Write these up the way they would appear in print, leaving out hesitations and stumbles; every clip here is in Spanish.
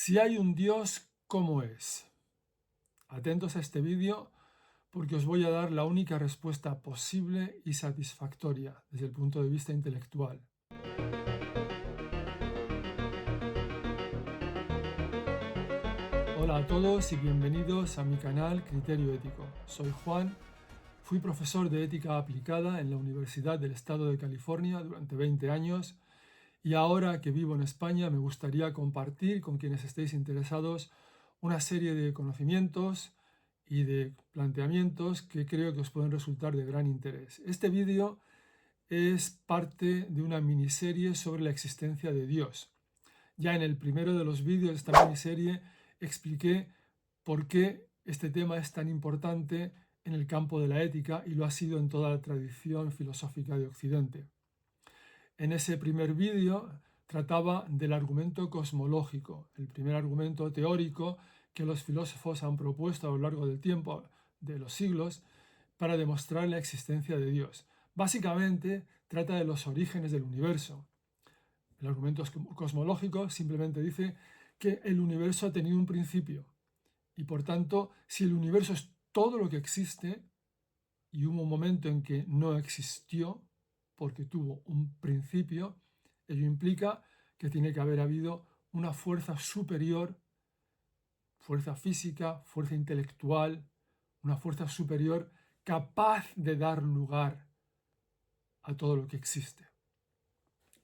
Si hay un Dios, ¿cómo es? Atentos a este vídeo porque os voy a dar la única respuesta posible y satisfactoria desde el punto de vista intelectual. Hola a todos y bienvenidos a mi canal Criterio Ético. Soy Juan, fui profesor de ética aplicada en la Universidad del Estado de California durante 20 años y ahora que vivo en España me gustaría compartir con quienes estéis interesados una serie de conocimientos y de planteamientos que creo que os pueden resultar de gran interés. Este vídeo es parte de una miniserie sobre la existencia de Dios. Ya en el primero de los vídeos de esta miniserie expliqué por qué este tema es tan importante en el campo de la ética y lo ha sido en toda la tradición filosófica de Occidente. En ese primer vídeo trataba del argumento cosmológico, el primer argumento teórico que los filósofos han propuesto a lo largo del tiempo, de los siglos, para demostrar la existencia de Dios. Básicamente trata de los orígenes del universo. El argumento cosmológico simplemente dice que el universo ha tenido un principio y por tanto, si el universo es todo lo que existe y hubo un momento en que no existió, porque tuvo un principio, ello implica que tiene que haber habido una fuerza superior, fuerza física, fuerza intelectual, una fuerza superior capaz de dar lugar a todo lo que existe.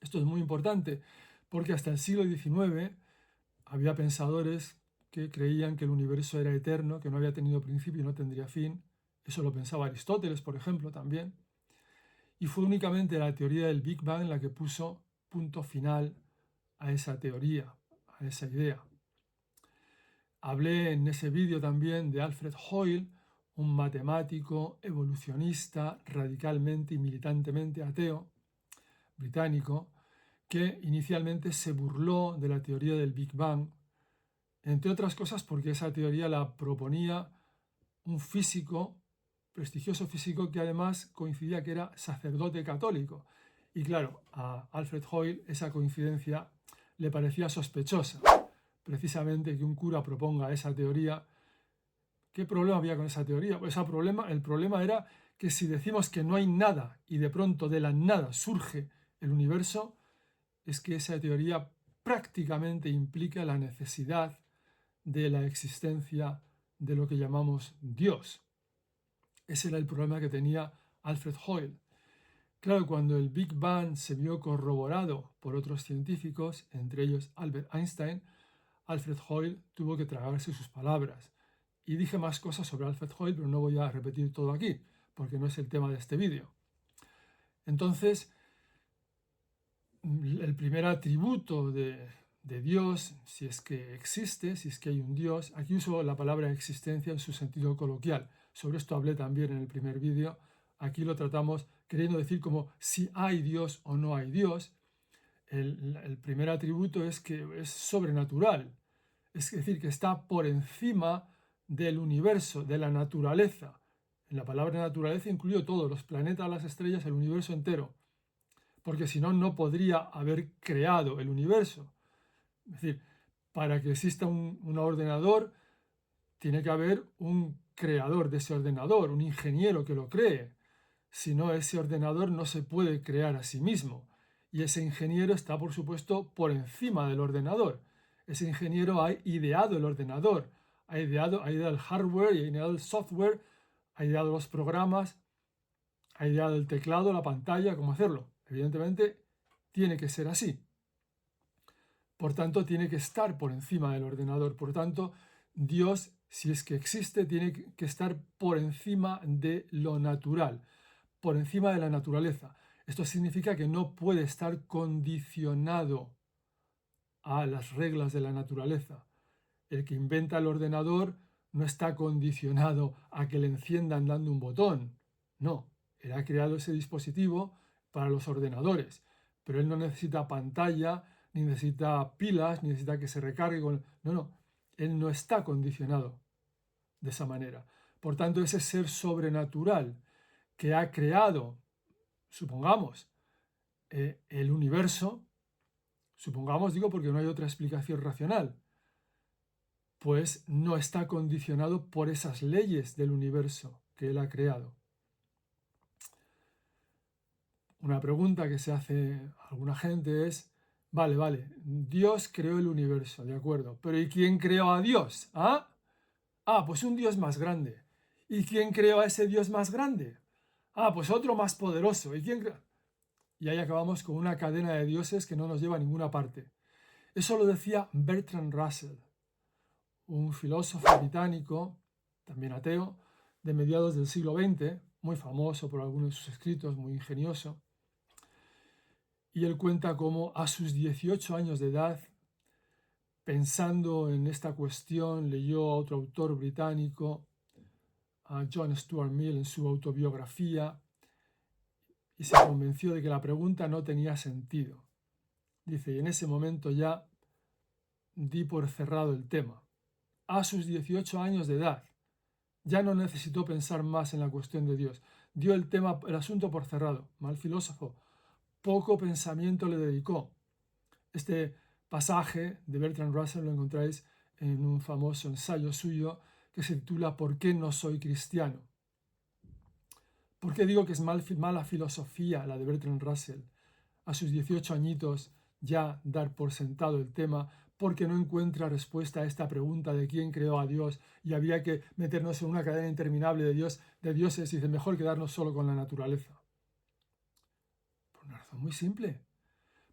Esto es muy importante porque hasta el siglo XIX había pensadores que creían que el universo era eterno, que no había tenido principio y no tendría fin. Eso lo pensaba Aristóteles, por ejemplo, también. Y fue únicamente la teoría del Big Bang la que puso punto final a esa teoría, a esa idea. Hablé en ese vídeo también de Alfred Hoyle, un matemático, evolucionista, radicalmente y militantemente ateo, británico, que inicialmente se burló de la teoría del Big Bang, entre otras cosas porque esa teoría la proponía un físico, prestigioso físico, que además coincidía que era sacerdote católico. Y claro, a Alfred Hoyle esa coincidencia le parecía sospechosa. Precisamente que un cura proponga esa teoría. ¿Qué problema había con esa teoría? Pues el problema era que si decimos que no hay nada y de pronto de la nada surge el universo, es que esa teoría prácticamente implica la necesidad de la existencia de lo que llamamos Dios. Ese era el problema que tenía Alfred Hoyle. Claro, cuando el Big Bang se vio corroborado por otros científicos, entre ellos Albert Einstein, Alfred Hoyle tuvo que tragarse sus palabras. Y dije más cosas sobre Alfred Hoyle, pero no voy a repetir todo aquí, porque no es el tema de este vídeo. Entonces, el primer atributo de Dios, si es que existe, si es que hay un Dios, aquí uso la palabra existencia en su sentido coloquial. Sobre esto hablé también en el primer vídeo. Aquí lo tratamos queriendo decir como si hay Dios o no hay Dios. El primer atributo es que es sobrenatural, es decir, que está por encima del universo, de la naturaleza. En la palabra naturaleza incluyo todo, los planetas, las estrellas, el universo entero, porque si no, no podría haber creado el universo. Es decir, para que exista un ordenador, tiene que haber un creador de ese ordenador, un ingeniero que lo cree. Si no, ese ordenador no se puede crear a sí mismo. Y ese ingeniero está, por supuesto, por encima del ordenador. Ese ingeniero ha ideado el ordenador, ha ideado el hardware, ha ideado el software, ha ideado los programas, ha ideado el teclado, la pantalla, cómo hacerlo. Evidentemente, tiene que ser así. Por tanto, tiene que estar por encima del ordenador. Por tanto, Dios, si es que existe, tiene que estar por encima de lo natural, por encima de la naturaleza. Esto significa que no puede estar condicionado a las reglas de la naturaleza. El que inventa el ordenador no está condicionado a que le enciendan dando un botón. No, él ha creado ese dispositivo para los ordenadores, pero él no necesita pantalla, ni necesita pilas, ni necesita que se recargue con... No, él no está condicionado de esa manera. Por tanto, ese ser sobrenatural que ha creado, supongamos, el universo, supongamos, digo, porque no hay otra explicación racional, pues no está condicionado por esas leyes del universo que él ha creado. Una pregunta que se hace alguna gente es, vale, Dios creó el universo, de acuerdo, pero ¿y quién creó a Dios? Pues un Dios más grande. ¿Y quién creó a ese Dios más grande? Pues otro más poderoso. Y ahí acabamos con una cadena de dioses que no nos lleva a ninguna parte. Eso lo decía Bertrand Russell, un filósofo británico, también ateo, de mediados del siglo XX, muy famoso por algunos de sus escritos, muy ingenioso. Y él cuenta cómo a sus 18 años de edad, pensando en esta cuestión, leyó a otro autor británico, a John Stuart Mill, en su autobiografía, y se convenció de que la pregunta no tenía sentido. Dice, y en ese momento ya di por cerrado el tema. A sus 18 años de edad, ya no necesitó pensar más en la cuestión de Dios. Dio el asunto por cerrado. Mal filósofo. Poco pensamiento le dedicó. Este pasaje de Bertrand Russell lo encontráis en un famoso ensayo suyo que se titula ¿Por qué no soy cristiano? ¿Por qué digo que es mala filosofía la de Bertrand Russell? A sus 18 añitos ya dar por sentado el tema porque no encuentra respuesta a esta pregunta de quién creó a Dios y había que meternos en una cadena interminable de dioses y dice mejor quedarnos solo con la naturaleza. Por una razón muy simple.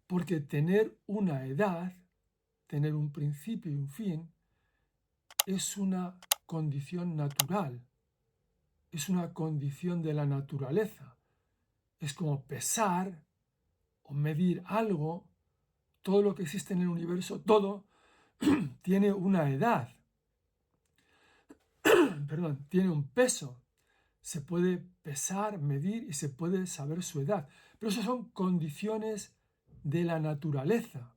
Porque tener una edad, tener un principio y un fin, es una condición natural, es una condición de la naturaleza. Es como pesar o medir algo, todo lo que existe en el universo, todo tiene una edad, tiene un peso. Se puede pesar, medir y se puede saber su edad. Pero eso son condiciones de la naturaleza.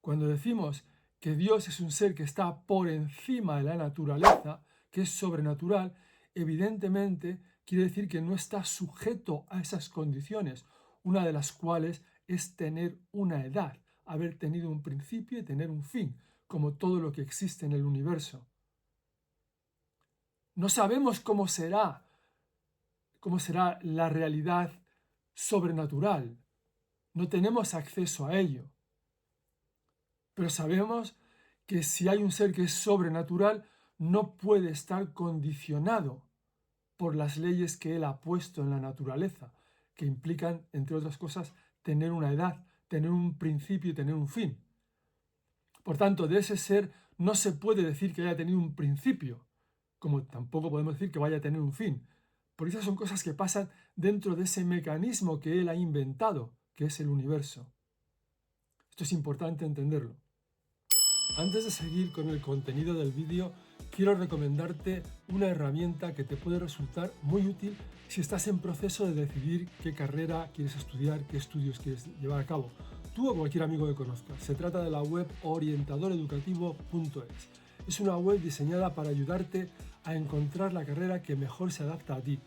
Cuando decimos que Dios es un ser que está por encima de la naturaleza, que es sobrenatural, evidentemente quiere decir que no está sujeto a esas condiciones, una de las cuales es tener una edad, haber tenido un principio y tener un fin, como todo lo que existe en el universo. No sabemos cómo será la realidad sobrenatural. No tenemos acceso a ello. Pero sabemos que si hay un ser que es sobrenatural, no puede estar condicionado por las leyes que él ha puesto en la naturaleza, que implican, entre otras cosas, tener una edad, tener un principio y tener un fin. Por tanto, de ese ser no se puede decir que haya tenido un principio, como tampoco podemos decir que vaya a tener un fin, porque esas son cosas que pasan dentro de ese mecanismo que él ha inventado, que es el universo. Esto es importante entenderlo. Antes de seguir con el contenido del vídeo, quiero recomendarte una herramienta que te puede resultar muy útil si estás en proceso de decidir qué carrera quieres estudiar, qué estudios quieres llevar a cabo, tú o cualquier amigo que conozcas. Se trata de la web orientadoreducativo.es. Es una web diseñada para ayudarte a encontrar la carrera que mejor se adapta a ti.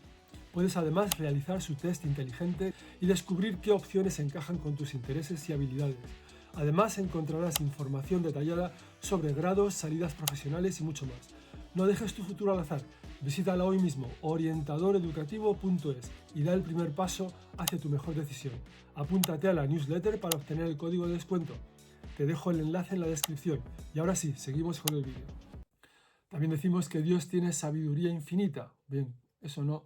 Puedes además realizar su test inteligente y descubrir qué opciones encajan con tus intereses y habilidades. Además encontrarás información detallada sobre grados, salidas profesionales y mucho más. No dejes tu futuro al azar. Visítala hoy mismo, orientadoreducativo.es, y da el primer paso hacia tu mejor decisión. Apúntate a la newsletter para obtener el código de descuento. Te dejo el enlace en la descripción. Y ahora sí, seguimos con el vídeo. También decimos que Dios tiene sabiduría infinita. Bien, eso no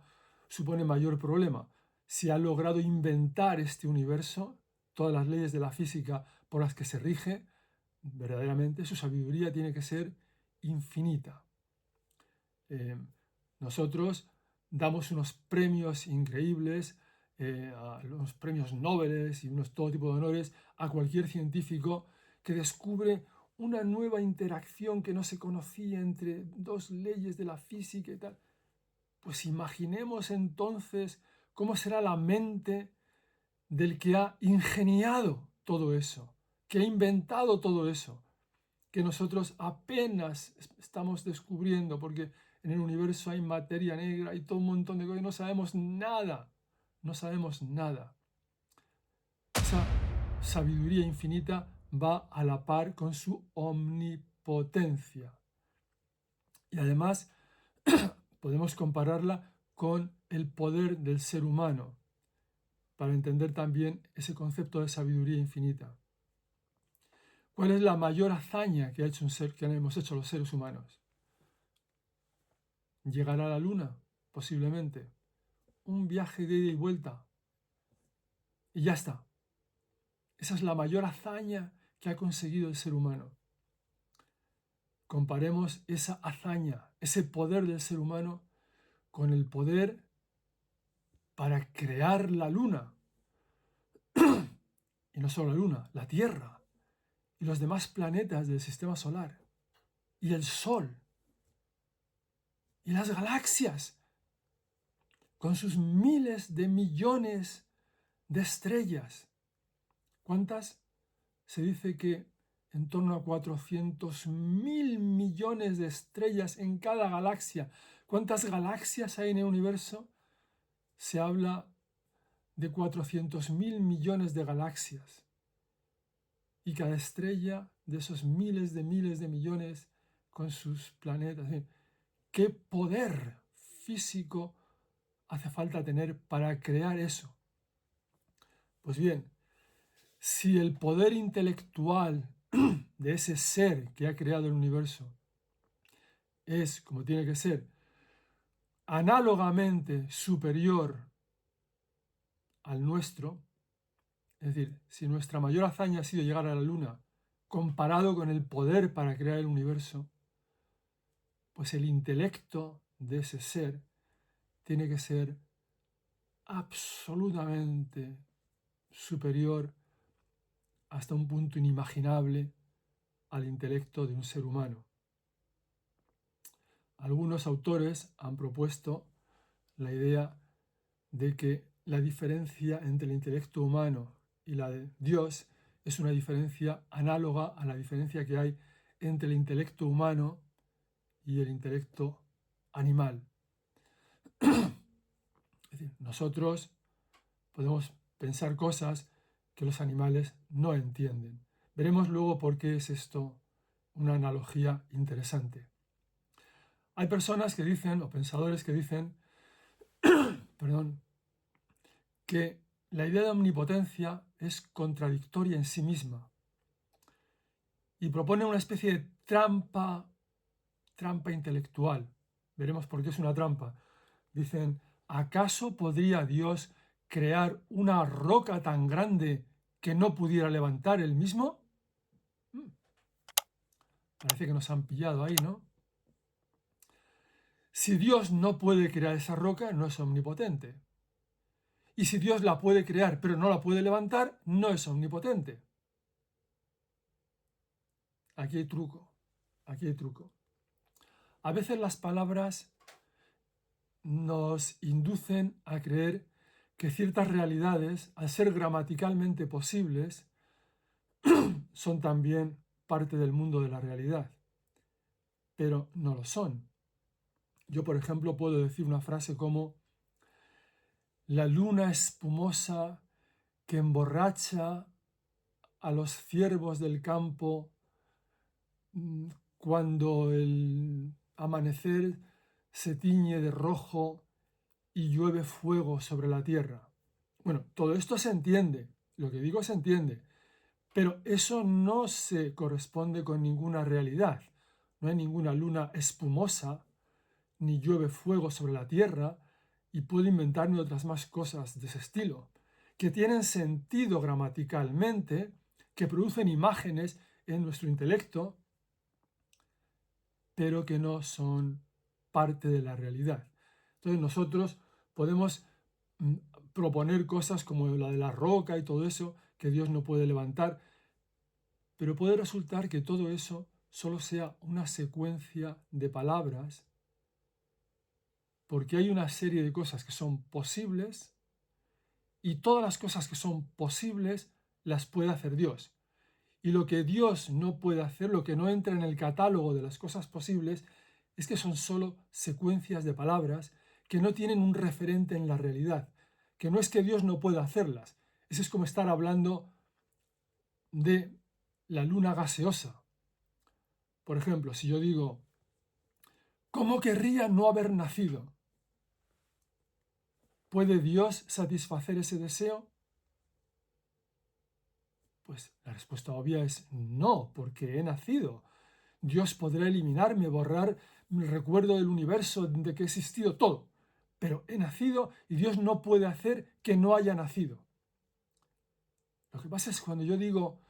supone mayor problema. Si ha logrado inventar este universo, todas las leyes de la física por las que se rige, verdaderamente su sabiduría tiene que ser infinita. Nosotros damos unos premios increíbles, unos premios Nobel y todo tipo de honores a cualquier científico que descubre una nueva interacción que no se conocía entre dos leyes de la física y tal. Pues imaginemos entonces cómo será la mente del que ha ingeniado todo eso, que ha inventado todo eso, que nosotros apenas estamos descubriendo, porque en el universo hay materia negra y todo un montón de cosas, no sabemos nada, no sabemos nada. Esa sabiduría infinita va a la par con su omnipotencia. Y además podemos compararla con el poder del ser humano para entender también ese concepto de sabiduría infinita. ¿Cuál es la mayor hazaña que hemos hecho los seres humanos? ¿Llegar a la luna? Posiblemente. Un viaje de ida y vuelta. Y ya está. Esa es la mayor hazaña que ha conseguido el ser humano. Comparemos esa hazaña, ese poder del ser humano, con el poder para crear la luna. Y no solo la luna, la Tierra y los demás planetas del sistema solar. Y el Sol. Y las galaxias, con sus miles de millones de estrellas. ¿Cuántas? Se dice que en torno a 400.000 millones de estrellas en cada galaxia. ¿Cuántas galaxias hay en el universo? Se habla de 400.000 millones de galaxias. Y cada estrella de esos miles de millones con sus planetas. ¿Qué poder físico hace falta tener para crear eso? Pues bien, si el poder intelectual de ese ser que ha creado el universo es, como tiene que ser, análogamente superior al nuestro, es decir, si nuestra mayor hazaña ha sido llegar a la luna, comparado con el poder para crear el universo, pues el intelecto de ese ser tiene que ser absolutamente superior hasta un punto inimaginable al intelecto de un ser humano. Algunos autores han propuesto la idea de que la diferencia entre el intelecto humano y la de Dios es una diferencia análoga a la diferencia que hay entre el intelecto humano y el intelecto animal. Es decir, nosotros podemos pensar cosas que los animales no entienden. Veremos luego por qué es esto una analogía interesante. Hay personas que dicen, o pensadores que dicen, que la idea de omnipotencia es contradictoria en sí misma y propone una especie de trampa intelectual. Veremos por qué es una trampa. Dicen, ¿acaso podría Dios crear una roca tan grande que no pudiera levantar él mismo? Parece que nos han pillado ahí, ¿no? Si Dios no puede crear esa roca, no es omnipotente. Y si Dios la puede crear pero no la puede levantar, no es omnipotente. Aquí hay truco, aquí hay truco. A veces las palabras nos inducen a creer que ciertas realidades, al ser gramaticalmente posibles, son también parte del mundo de la realidad, pero no lo son. Yo, por ejemplo, puedo decir una frase como la luna espumosa que emborracha a los ciervos del campo cuando el amanecer se tiñe de rojo y llueve fuego sobre la tierra. Bueno, todo esto se entiende, lo que digo se entiende, pero eso no se corresponde con ninguna realidad. No hay ninguna luna espumosa, ni llueve fuego sobre la tierra, y puedo inventarme otras más cosas de ese estilo, que tienen sentido gramaticalmente, que producen imágenes en nuestro intelecto, pero que no son parte de la realidad. Entonces nosotros podemos proponer cosas como la de la roca y todo eso, que Dios no puede levantar, pero puede resultar que todo eso solo sea una secuencia de palabras, porque hay una serie de cosas que son posibles y todas las cosas que son posibles las puede hacer Dios. Y lo que Dios no puede hacer, lo que no entra en el catálogo de las cosas posibles, es que son solo secuencias de palabras que no tienen un referente en la realidad, que no es que Dios no pueda hacerlas. Eso es como estar hablando de la luna gaseosa. Por ejemplo, si yo digo, ¿cómo querría no haber nacido? ¿Puede Dios satisfacer ese deseo? Pues la respuesta obvia es no, porque he nacido. Dios podrá eliminarme, borrar mi recuerdo del universo, de que he existido, todo. Pero he nacido y Dios no puede hacer que no haya nacido. Lo que pasa es cuando yo digo,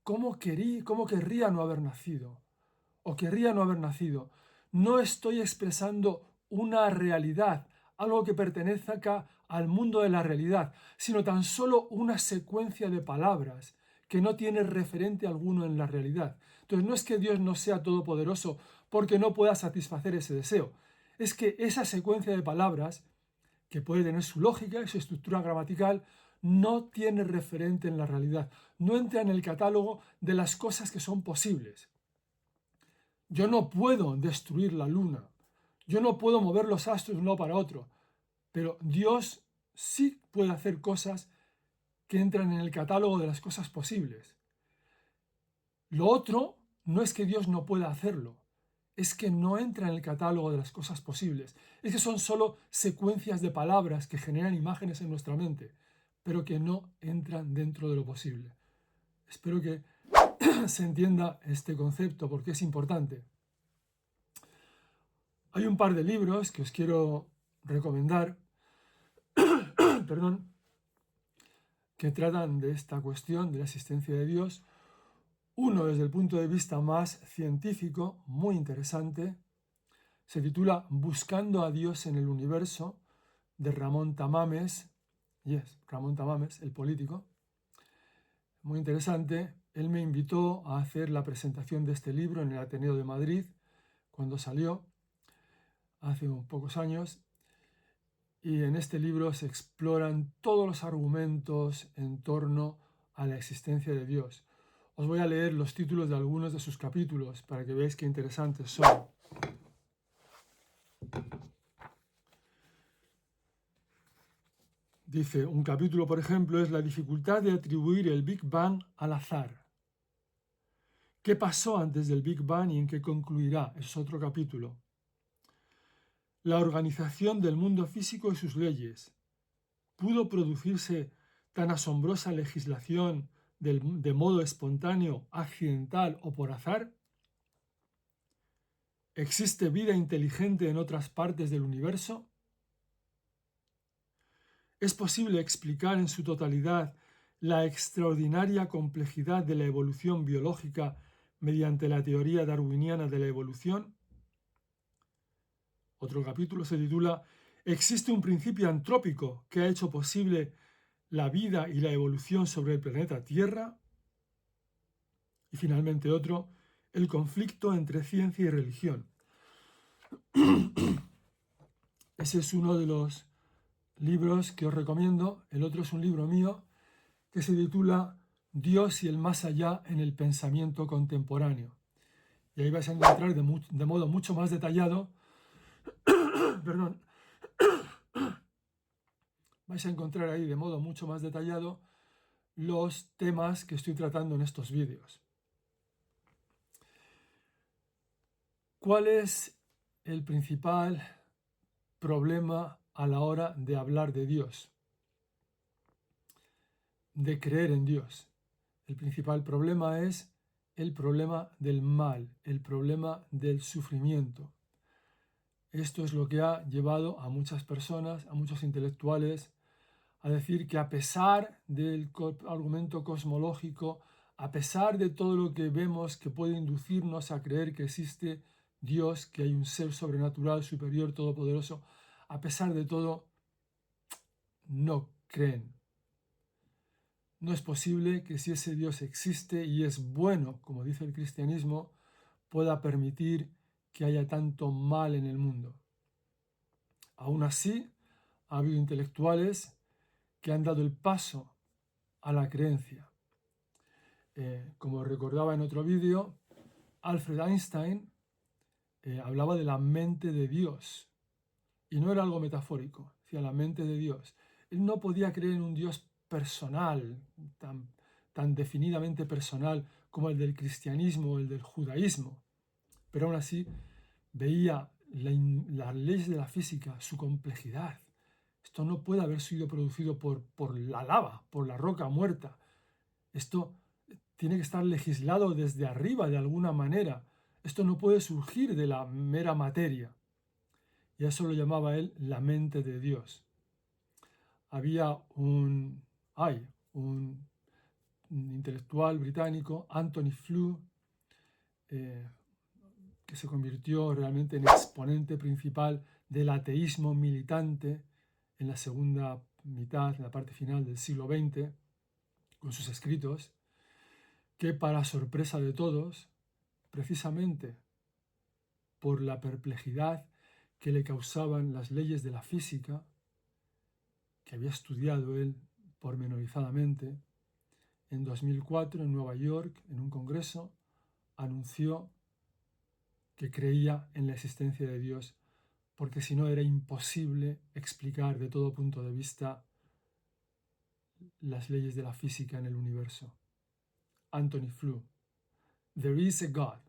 ¿cómo querría no haber nacido? O querría no haber nacido. No estoy expresando una realidad, algo que pertenezca al mundo de la realidad, sino tan solo una secuencia de palabras que no tiene referente alguno en la realidad. Entonces no es que Dios no sea todopoderoso porque no pueda satisfacer ese deseo. Es que esa secuencia de palabras, que puede tener su lógica y su estructura gramatical, no tiene referente en la realidad. No entra en el catálogo de las cosas que son posibles. Yo no puedo destruir la luna. Yo no puedo mover los astros de uno para otro. Pero Dios sí puede hacer cosas que entran en el catálogo de las cosas posibles. Lo otro no es que Dios no pueda hacerlo, es que no entra en el catálogo de las cosas posibles. Es que son solo secuencias de palabras que generan imágenes en nuestra mente, pero que no entran dentro de lo posible. Espero que se entienda este concepto porque es importante. Hay un par de libros que os quiero recomendar, perdón, que tratan de esta cuestión de la existencia de Dios. Uno desde el punto de vista más científico, muy interesante, se titula Buscando a Dios en el universo, de Ramón Tamames, Ramón Tamames, el político. Muy interesante. Él me invitó a hacer la presentación de este libro en el Ateneo de Madrid cuando salió hace pocos años. Y en este libro se exploran todos los argumentos en torno a la existencia de Dios. Os voy a leer los títulos de algunos de sus capítulos para que veáis qué interesantes son. Dice, un capítulo, por ejemplo, es la dificultad de atribuir el Big Bang al azar. ¿Qué pasó antes del Big Bang y en qué concluirá? Es otro capítulo. La organización del mundo físico y sus leyes. ¿Pudo producirse tan asombrosa legislación de modo espontáneo, accidental o por azar? ¿Existe vida inteligente en otras partes del universo? ¿Es posible explicar en su totalidad la extraordinaria complejidad de la evolución biológica mediante la teoría darwiniana de la evolución? Otro capítulo se titula ¿Existe un principio antrópico que ha hecho posible la vida y la evolución sobre el planeta Tierra? Y finalmente otro, el conflicto entre ciencia y religión. Ese es uno de los libros que os recomiendo. El otro es un libro mío que se titula Dios y el más allá en el pensamiento contemporáneo. Y ahí vais a encontrar de modo mucho más detallado, perdón, vais a encontrar ahí de modo mucho más detallado los temas que estoy tratando en estos vídeos. ¿Cuál es el principal problema a la hora de hablar de Dios? De creer en Dios. El principal problema es el problema del mal, el problema del sufrimiento. Esto es lo que ha llevado a muchas personas, a muchos intelectuales, a decir que a pesar del argumento cosmológico, a pesar de todo lo que vemos que puede inducirnos a creer que existe Dios, que hay un ser sobrenatural, superior, todopoderoso, a pesar de todo, no creen. No es posible que si ese Dios existe y es bueno, como dice el cristianismo, pueda permitir que haya tanto mal en el mundo. Aún así, ha habido intelectuales que han dado el paso a la creencia. Como recordaba en otro vídeo, Alfred Einstein hablaba de la mente de Dios y no era algo metafórico, decía la mente de Dios. Él no podía creer en un Dios personal, tan definidamente personal como el del cristianismo o el del judaísmo. pero aún así veía las leyes de la física, su complejidad. Esto no puede haber sido producido por la lava, por la roca muerta. Esto tiene que estar legislado desde arriba de alguna manera. Esto no puede surgir de la mera materia. Y eso lo llamaba él la mente de Dios. Hay un intelectual británico, Anthony Flew, que se convirtió realmente en exponente principal del ateísmo militante en la segunda mitad, en la parte final del siglo XX, con sus escritos, que para sorpresa de todos, precisamente por la perplejidad que le causaban las leyes de la física, que había estudiado él pormenorizadamente, en 2004 en Nueva York, en un congreso, anunció que creía en la existencia de Dios, porque si no era imposible explicar de todo punto de vista las leyes de la física en el universo. Anthony Flew, There is a God,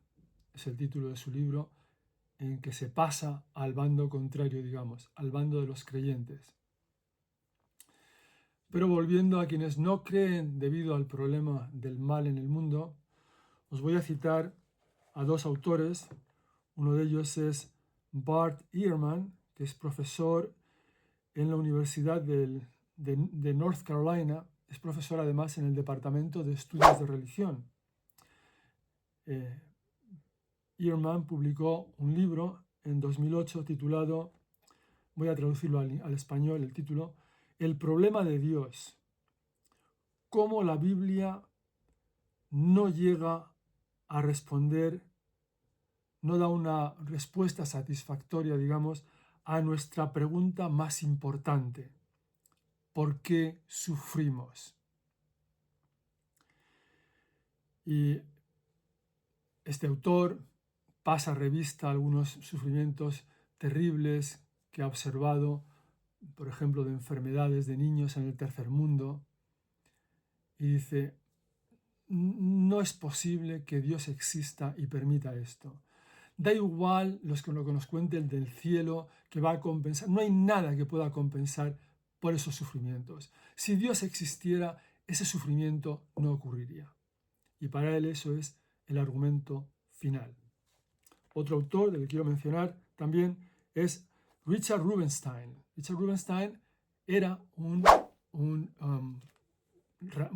es el título de su libro, en que se pasa al bando contrario, digamos, al bando de los creyentes. Pero volviendo a quienes no creen debido al problema del mal en el mundo, os voy a citar a dos autores. Uno de ellos es Bart Ehrman, que es profesor en la Universidad de North Carolina. Es profesor además en el Departamento de Estudios de Religión. Ehrman publicó un libro en 2008 titulado, voy a traducirlo al español, el título, El problema de Dios. Cómo la Biblia no llega a responder, no da una respuesta satisfactoria, digamos, a nuestra pregunta más importante. ¿Por qué sufrimos? Y este autor pasa revista a algunos sufrimientos terribles que ha observado, por ejemplo, de enfermedades de niños en el tercer mundo, y dice, no es posible que Dios exista y permita esto. Da igual lo que nos cuente el del cielo, que va a compensar, no hay nada que pueda compensar por esos sufrimientos. Si Dios existiera, ese sufrimiento no ocurriría. Y para él eso es el argumento final. Otro autor del que quiero mencionar también es Richard Rubenstein. Richard Rubenstein era un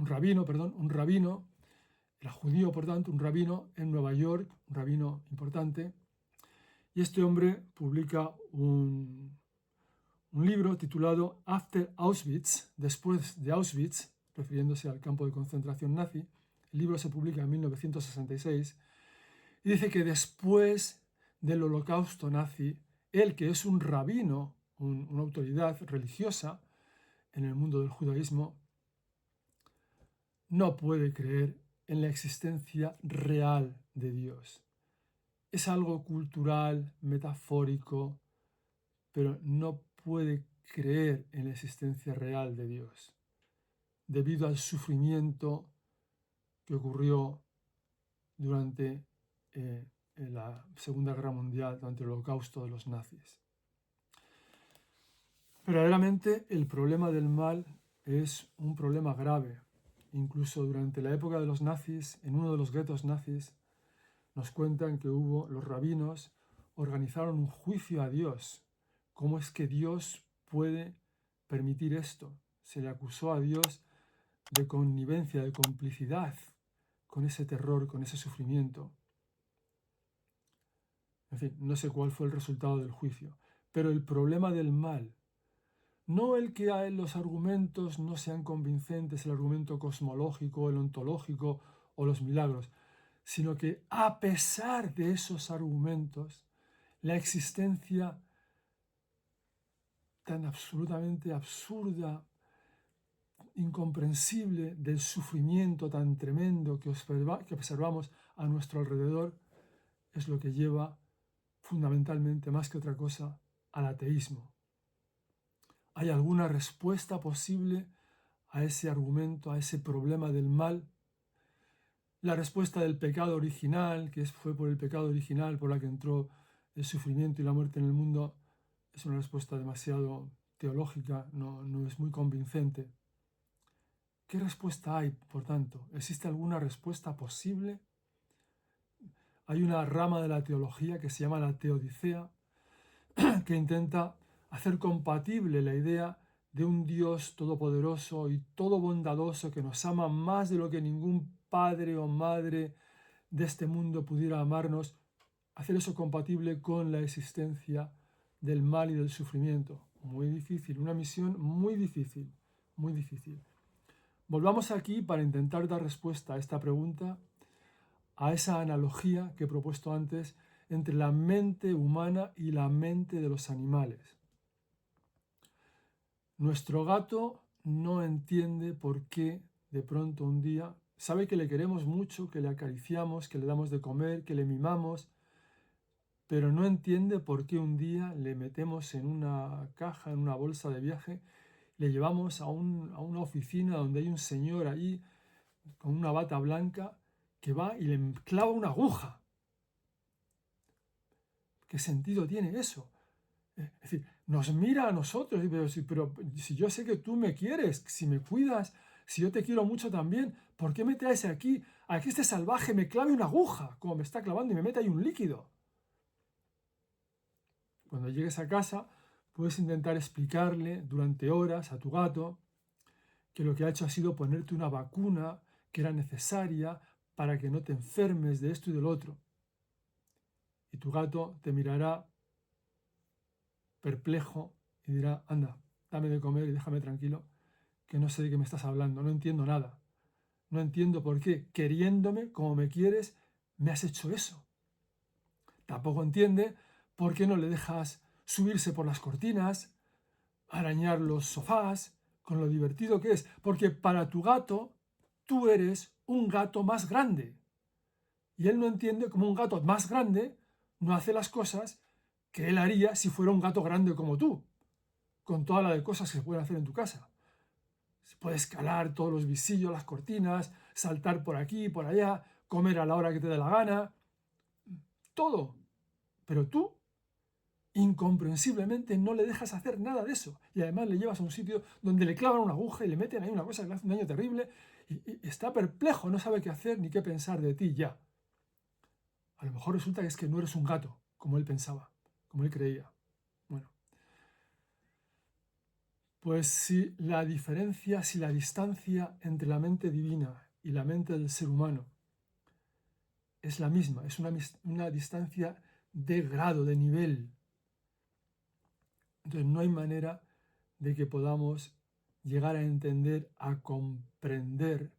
rabino, era judío por tanto, un rabino en Nueva York, un rabino importante, y este hombre publica un libro titulado After Auschwitz, después de Auschwitz, refiriéndose al campo de concentración nazi. El libro se publica en 1966 y dice que después del holocausto nazi, él, que es un rabino, una autoridad religiosa en el mundo del judaísmo, no puede creer en la existencia real de Dios. Es algo cultural, metafórico, pero no puede creer en la existencia real de Dios, debido al sufrimiento que ocurrió durante la Segunda Guerra Mundial, durante el holocausto de los nazis. Verdaderamente el problema del mal es un problema grave. Incluso durante la época de los nazis, en uno de los guetos nazis, nos cuentan que los rabinos organizaron un juicio a Dios. ¿Cómo es que Dios puede permitir esto? Se le acusó a Dios de connivencia, de complicidad con ese terror, con ese sufrimiento. En fin, no sé cuál fue el resultado del juicio. Pero el problema del mal, no el que los argumentos no sean convincentes, el argumento cosmológico, el ontológico o los milagros, sino que a pesar de esos argumentos, la existencia tan absolutamente absurda, incomprensible del sufrimiento tan tremendo que observamos a nuestro alrededor, es lo que lleva fundamentalmente, más que otra cosa, al ateísmo. ¿Hay alguna respuesta posible a ese argumento, a ese problema del mal? la respuesta del pecado original, que fue por el pecado original por la que entró el sufrimiento y la muerte en el mundo, es una respuesta demasiado teológica, no es muy convincente. ¿Qué respuesta hay, por tanto? ¿Existe alguna respuesta posible? Hay una rama de la teología que se llama la teodicea, que intenta hacer compatible la idea de un Dios todopoderoso y todo bondadoso que nos ama más de lo que ningún padre o madre de este mundo pudiera amarnos, hacer eso compatible con la existencia del mal y del sufrimiento. Muy difícil, una misión muy difícil, muy difícil. Volvamos aquí para intentar dar respuesta a esta pregunta, a esa analogía que he propuesto antes entre la mente humana y la mente de los animales. Nuestro gato no entiende por qué de pronto un día sabe que le queremos mucho, que le acariciamos, que le damos de comer, que le mimamos, pero no entiende por qué un día le metemos en una caja, en una bolsa de viaje, le llevamos a una oficina donde hay un señor ahí con una bata blanca que va y le clava una aguja. ¿Qué sentido tiene eso? Es decir, nos mira a nosotros, pero si yo sé que tú me quieres, si me cuidas, si yo te quiero mucho también, ¿por qué me traes aquí? A que este salvaje me clave una aguja, como me está clavando y me mete ahí un líquido. Cuando llegues a casa, puedes intentar explicarle durante horas a tu gato que lo que ha hecho ha sido ponerte una vacuna que era necesaria para que no te enfermes de esto y del otro. Y tu gato te mirará perplejo y dirá, anda, dame de comer y déjame tranquilo, que no sé de qué me estás hablando, no entiendo nada. No entiendo por qué, queriéndome como me quieres, me has hecho eso. Tampoco entiende por qué no le dejas subirse por las cortinas, arañar los sofás, con lo divertido que es, porque para tu gato tú eres un gato más grande. Y él no entiende cómo un gato más grande no hace las cosas que él haría si fuera un gato grande como tú, con toda la de cosas que se pueden hacer en tu casa. Se puede escalar todos los visillos, las cortinas, saltar por aquí, por allá, comer a la hora que te dé la gana, todo. Pero tú, incomprensiblemente, no le dejas hacer nada de eso. Y además le llevas a un sitio donde le clavan una aguja y le meten ahí una cosa que le hace un daño terrible y está perplejo, no sabe qué hacer ni qué pensar de ti ya. A lo mejor resulta que es que no eres un gato, como él pensaba, como él creía. Bueno, pues si la distancia entre la mente divina y la mente del ser humano es la misma, es una distancia de grado, de nivel, entonces no hay manera de que podamos llegar a entender, a comprender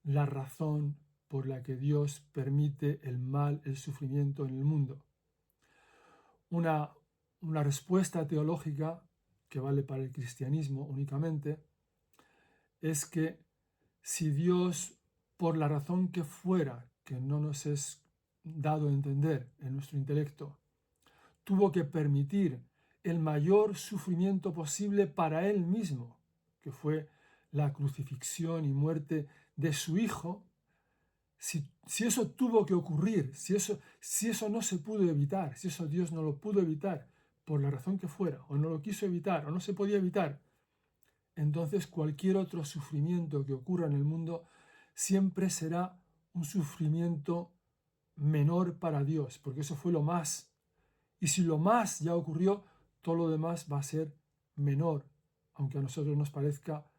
la razón por la que Dios permite el mal, el sufrimiento en el mundo. Una respuesta teológica que vale para el cristianismo únicamente es que si Dios, por la razón que fuera, que no nos es dado a entender en nuestro intelecto, tuvo que permitir el mayor sufrimiento posible para Él mismo, que fue la crucifixión y muerte de su Hijo, si eso tuvo que ocurrir, si eso no se pudo evitar, si eso Dios no lo pudo evitar por la razón que fuera, o no lo quiso evitar, o no se podía evitar, entonces cualquier otro sufrimiento que ocurra en el mundo siempre será un sufrimiento menor para Dios, porque eso fue lo más. Y si lo más ya ocurrió, todo lo demás va a ser menor, aunque a nosotros nos parezca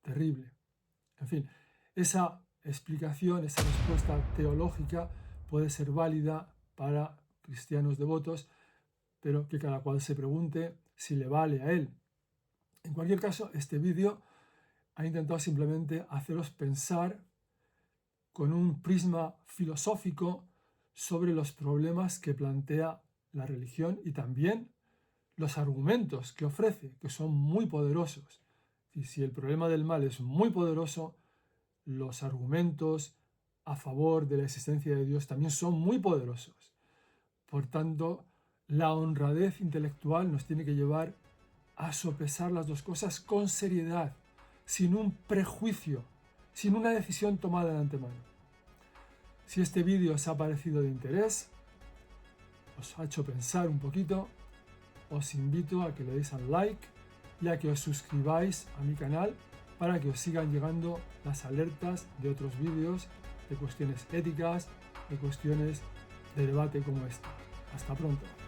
terrible. En fin, esa explicación, esa respuesta teológica puede ser válida para cristianos devotos, pero que cada cual se pregunte si le vale a él. En cualquier caso, este vídeo ha intentado simplemente haceros pensar con un prisma filosófico sobre los problemas que plantea la religión y también los argumentos que ofrece, que son muy poderosos. Y si el problema del mal es muy poderoso, los argumentos a favor de la existencia de Dios también son muy poderosos. Por tanto, la honradez intelectual nos tiene que llevar a sopesar las dos cosas con seriedad, sin un prejuicio, sin una decisión tomada de antemano. Si este vídeo os ha parecido de interés, os ha hecho pensar un poquito, os invito a que le deis al like y a que os suscribáis a mi canal para que os sigan llegando las alertas de otros vídeos de cuestiones éticas, de cuestiones de debate como este. Hasta pronto.